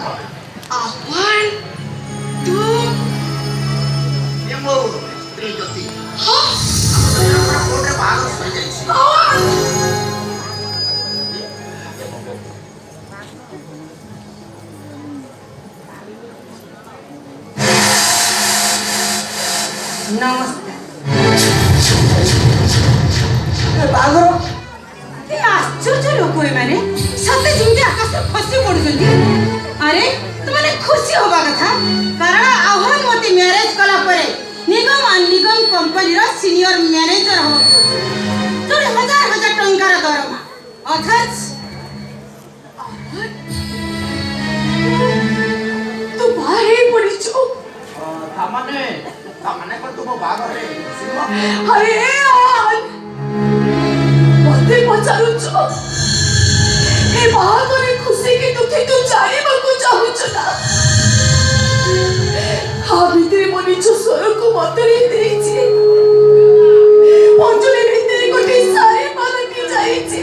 kau. Awan, tu, Dia mau istri Joti. hah? Aku tak pernah kau baru saja. Awan. नमस्कार बाघर ए आश्चर्य लोक माने सते जिंदे आकाश खसी पड़ुछंती अरे तुमने खुशी होबा कथा कारण आह्वान मते मैरिज कला परे निगम एंड निगम कंपनी रो सीनियर मैनेजर हो तोरे हजार हजार टंकार दरमा अथच तू बाहर पड़िछो Tamane kau tu mau baru ni. अरे यार मते पचारुछो ए बाहागरे खुशी के दुखे तू जानिबाकू चाहुछ ना हा भितरे मो निज स्वर को मतरे देछि अंजलि भितरे गोटे सारी पालटी जाइछि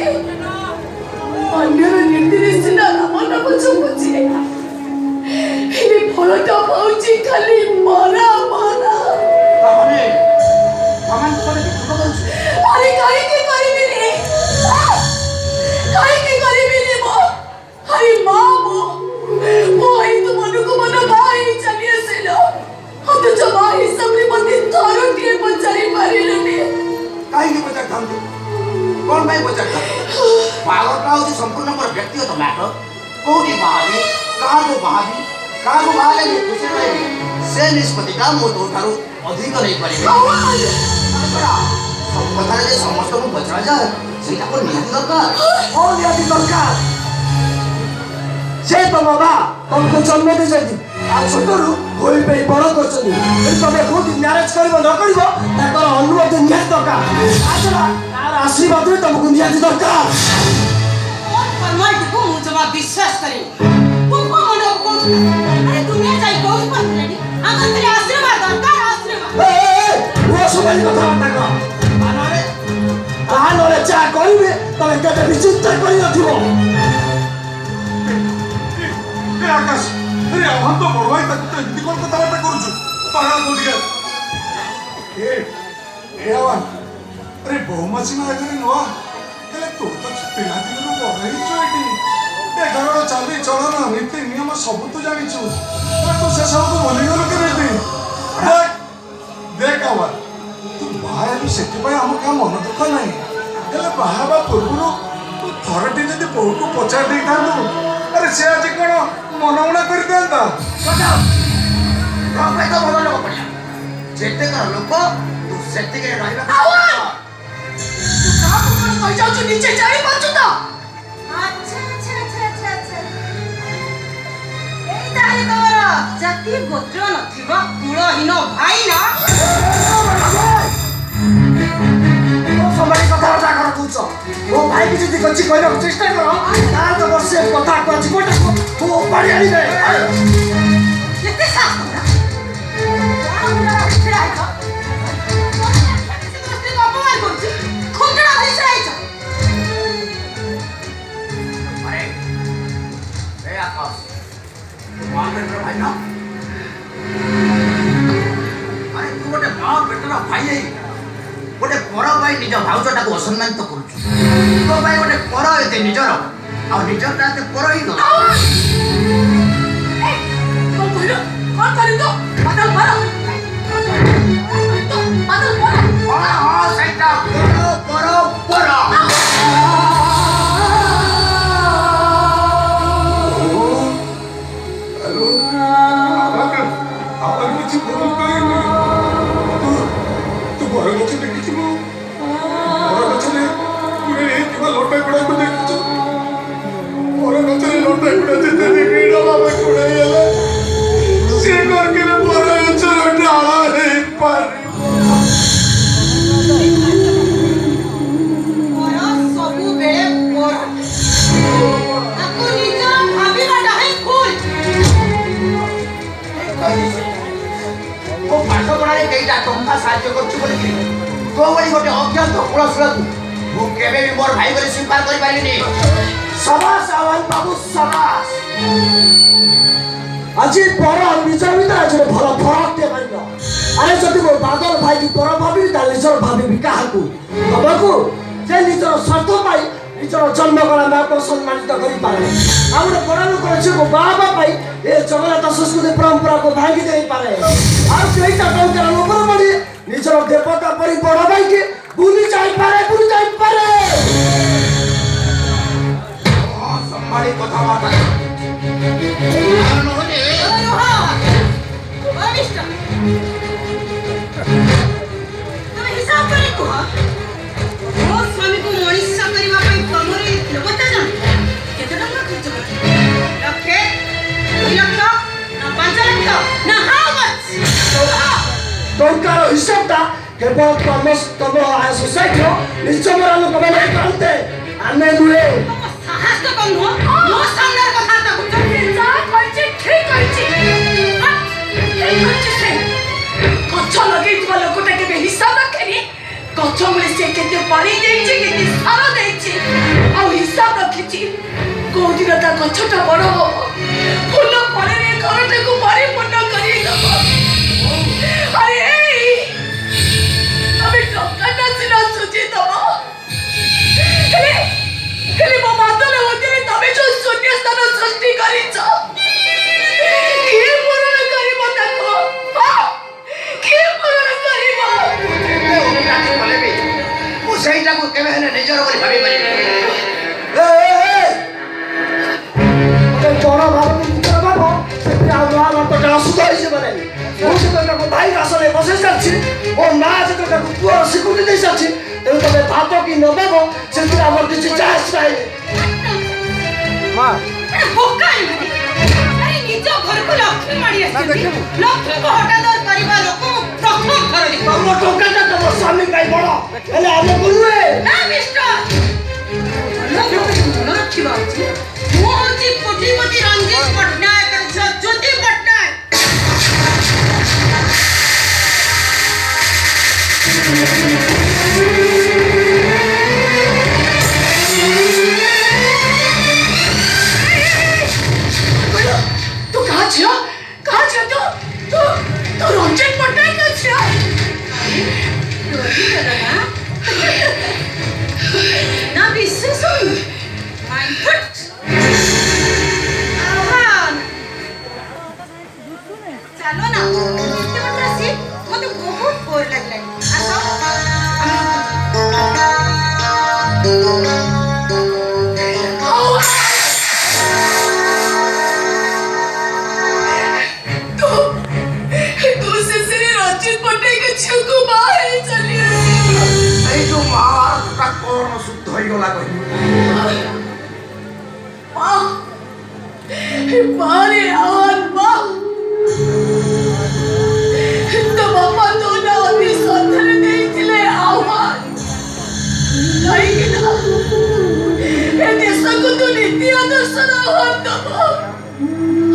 अन्यर निर्देशना मन बुझुछि हे फलटा पाउछि खाली मरा मरा Taman tu pada kita baru. अरे काहे के करिबी रे काहे के करिबी रे मो अरे मां मो आई तो मनु को मना भाई चली आसेलो हम तो जब आई सबरे मते थारो के पचारी मारिलनी Kain ni baca kamu. Kau baik baca kamu. Baru kau tu sempurna per व्यक्तिगत matter. Kau di bahari, kau bahari ni kucing lagi. Saya nispati kamu tu taruh अधिक नहीं पड़ेगा। सब पता है समस्त को बचा जाए। सेटा को नियति दरकार। और नियति दरकार। से तो बाबा तुमको जन्म दे जाती। आज छोटरू कोई पे बड़ा कर चली। इस समय खुद मैरिज करी बंद करी बो। ताकर अनुरोध नियति दरकार। आज ना तार आशीर्वाद भी तुमको नियति दरकार। और फरमाई को मुझे विश्वास करें वो मनो को अरे दुनिया जाई कोई बात नहीं अगर तेरे आशीर्वाद दरकार वो सुबह को था ना आनोरे चा करिबे तमे केते विचित्र करि नथिबो ए आकाश अरे हम तो बड़वाई तक तो हिंदी कोन कथा बात करू पागल हो गया ए आवान अरे बहुमाची ना करे नो हेले तो पिला दिन रो बड़ाई चोटी ए घरर चाली चलन नीति नियम सब तो जानि छु तो से सब को मने गलो करे दे देख आवान तू बाहर भी सेति भाई हम का मन दुख नहीं हेले बाहाबा पूर्वरु तू थरटी जदि बहु को पचार दे थांतु अरे से आज कोन मनौना कर देंता कौन भाई तो बोलो लोग बढ़िया। जेते कर लोग तू सेते के रहना। आवाज तू कहां को कह जाऊ छु नीचे जाई पाछु तो अच्छा एई ताले तोर जाति गोत्र नथिबो कुलहीन भाई ना somebody কথা কথা করা কুছ ও ভাই কি যদি কচ্ছি কইরা চেষ্টা করো তার তো বসে কথা কচ্ছি কোটা ও বাড়ি আনি রে কেতে সাথ তোরা কোন মুন্ডা ভিতরে আইছো তুমি তো অপমান করছি খুঁজড়া ভিতরে আইছো अरे ए आकाश तू मान बेटा भाई ना अरे तू गोटे मां बेटा भाई है गोटे पर भाई निज भाउजटा को असम्मान तो करू तो भाई गोटे पर एते निजर आ निजरटा एते पर ही न ए कौन करियो तो बदल मारो तो बदल मारो हां सैटा पर हेलो आपण किछि बोल करिनी तू घर लोक देखि छु घर बचले पूरे एक बार लोटा पड़ा को देखि छु और बचले लोटा पड़ा जेते देखि डला में कुड़ाइला से कर के पूरा चलो डाला है पर सबु बेले पर ताको निजर भाबिबाटा है फुल ओ पाठ पढ़ारे केइटा टंका साहाय्य करछु बोले कि तो बड़ी गोटे अज्ञात कुलसुरतु मु केबे भी मोर भाई बोले स्वीकार करि पाइलिनी शाबाश आवाज बाबू शाबाश আজি পর আর নিজের ভিতরে আসলে ভালো ফরক দিয়ে পারিব আরে যদি মো বাদল ভাই কি পর ভাবি তাহলে নিজের ভাবিবি কাহাকু বাবাকু যে নিজের স্বার্থ পাই নিজের জন্ম করা মাকে সম্মানিত করি পারে আমরা বড় লোক আছে গো বাবা পাই এ জগন্নাথ সংস্কৃতি পরম্পরাকে ভাঙি দেই পারে আর সেইটা টঙ্কার উপর পড়ি নিজের দেবতা পরি বড় ভাইকে ভুলি যাই পারে সম্মানিত কথাবার্তা নহলে তুমি হিসাব করে কুহ ମୋ ସ୍ୱାମୀକୁ ମଣିଷ କରିବା ପାଇଁ ତମର ଲୋଭତା ଜଣ କେତେ ଟଙ୍କା ଖର୍ଚ୍ଚ କର ଲକ୍ଷେ 2 ଲକ୍ଷ ନା 5 ଲକ୍ଷ ନା ହାଉ ମଚ୍ ଟଙ୍କାର ହିସାବଟା କେବଳ ତମ ସୋସାଇଟିର ନିଶ୍ଚୟର ଲୋକମାନେ କରନ୍ତେ ଆମେ ନୁହେଁ ତମ ସାହସ ତ କମ ନୁହଁ ମୋ ସାମ୍ନାରେ କଥାବାର୍ତ୍ତା କରୁଛ ଯାହା କହିଛି ଠିକ କହିଛି ସେ ଗଛ ଲଗେଇଥିବା ଲୋକଟା କେବେ ହିସାବ ରଖେନି ଗଛ ମୂଳେ ସେ କେତେ ପାଣି ଦେଇଛି କେତେ ସାର ଦେଇଛି ଆଉ ହିସାବ ରଖିଛି କୋଉଦିନ ତା ଗଛଟା ବଡ ହବ ଫୁଲ ଫଳରେ ଘରଟାକୁ ପରିପୂର୍ଣ୍ଣ କରିଦେବ ଆରେ ଆମେ ଟଙ୍କାଟା ସିନା ସୁଝିଦବ ହେଲେ ମୋ ମାତଲ ହୃଦୟରେ ତମେ ଯୋଉ ଶୂନ୍ୟ ସ୍ଥାନ ସୃଷ୍ଟି କରିଛ କିଏ ପୂରଣ କରିବ ତାକୁ କିଏ ପୂରଣ କରିବ ମୁଁ ସେଇଟାକୁ କେବେ ହେଲେ ନିଜର ବୋଲି ଭାବି ପାରିବି ବଡ ଭାବ ନିଜର ଭାବ ସେଥିରେ ଆଉ ନୂଆ ଭାବଟା ଅସୁଧ ହେଇଯିବ ନାହିଁ ମୁଁ ଯେତେବେଳେ ତାକୁ ଭାଇ ଆସନରେ ବସେଇ ସାରିଛି ମୋ ମା ଯେତେବେଳେ ତାକୁ ପୁଅ ସ୍ୱୀକୃତି ଦେଇ ସାରିଛି ତେଣୁ ତମେ ଭାବ କି ନ ଭାବ ସେଥିରେ ଆମର କିଛି ଚାନ୍ସ ନାହିଁ ନିଜ ଘରକୁ ଲକ୍ଷ୍ମୀ ମାଡ଼ି ଆସିଛନ୍ତି ଲକ୍ଷ୍ମୀକୁ ହଠାତ୍ କରିବା ଲୋକ ପ୍ରଥମ ଥର ତମ ଟଙ୍କାଟା ତମ ସ୍ୱାମୀ ପାଇଁ ବଡ ହେଲେ ଆମକୁ ନୁହେଁ ନା ମିଷ୍ଟର ମନେ ରଖିବା ଉଚିତ ମୁଁ ହଉଛି କୋଟିପତି ରଞ୍ଜିତ ପଟ୍ଟନାୟକର ଝିଅ ଜ୍ୟୋତି ପଟ୍ଟନାୟକ तू कहाँ छिया तू रंजित पट्टनायक का छिया ना विशेष माइंड फट चलो ना तुम्हारा सीट मुझे बहुत बोर लग रहा है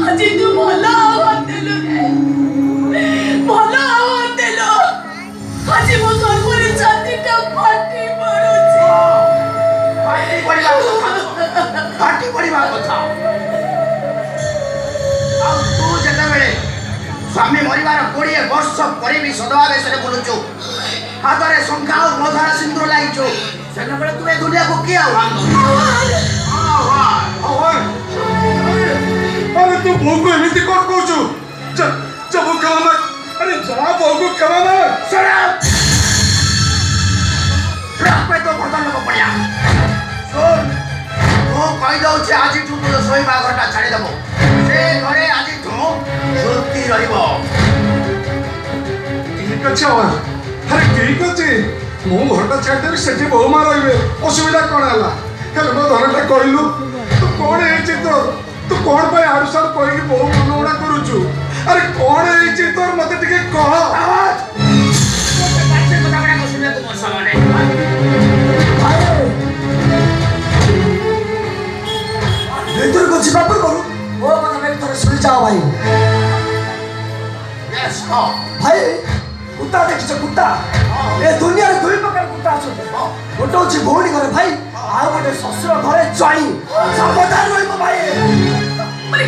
আজি তু ভালো আহ্বান দিল রে ভালো আহ্বান দিল আজি মো সর্বরে ছাতিটা ফাটি পড়ুছে ফাটি পড়িবা কথা ଆଉ ତୁ ଯେତେବେଳେ ସ୍ୱାମୀ ମରିବାର 20 ବର୍ଷ ପରେ ବି ସଦଭାବେଶରେ ବୁଲୁଛୁ ହାତରେ ଶଙ୍ଖା ଆଉ ମଧାର ସିନ୍ଦୁର ଲାଗିଛୁ ସେତେବେଳେ ତୁ ଏ ଦୁନିଆକୁ କିଏ ଆହ୍ୱାନ अरे तू बहू को एमती कौन कहू जब क्षमा अरे जा बहू को क्षमा तो बदल लोक पड़िया सुन तू कही दौचे आज तू शोवा घरटा छाड़ीदेव से घरे आज श्रुति ठीक अच्छे अरे ठीक अच्छे मो घरटा छाड़देवी से बहु माँ रे असुविधा कौन है मो धरटा कहलु तू कौन है तू कौन पे आड़ू साड़ कह बहु मन उड़ा करुचु अरे कौन है तोर मत टिके कह ଭିତରକୁ को ଯିବା ପୂର୍ବରୁ ମୋ କଥା ପାଇଁ ଥରେ ଶୁଣି ଯାଅ ଭାଇ। ଭାଇ କୁତ୍ତା ଦେଖିଛ କୁତ୍ତା? ଏ ଦୁନିଆରେ ଦୁଇ ପ୍ରକାର କୁତ୍ତା ଅଛନ୍ତି। ଗୋଟେ ହଉଛି ଭଉଣୀ ଘରେ ଭାଇ, ଆଉ ଗୋଟେ ଶ୍ୱଶୁର ଘରେ ଜ୍ୱାଇଁ। ସାବଧାନ ରହିବ ଭାଇ। ମାନେ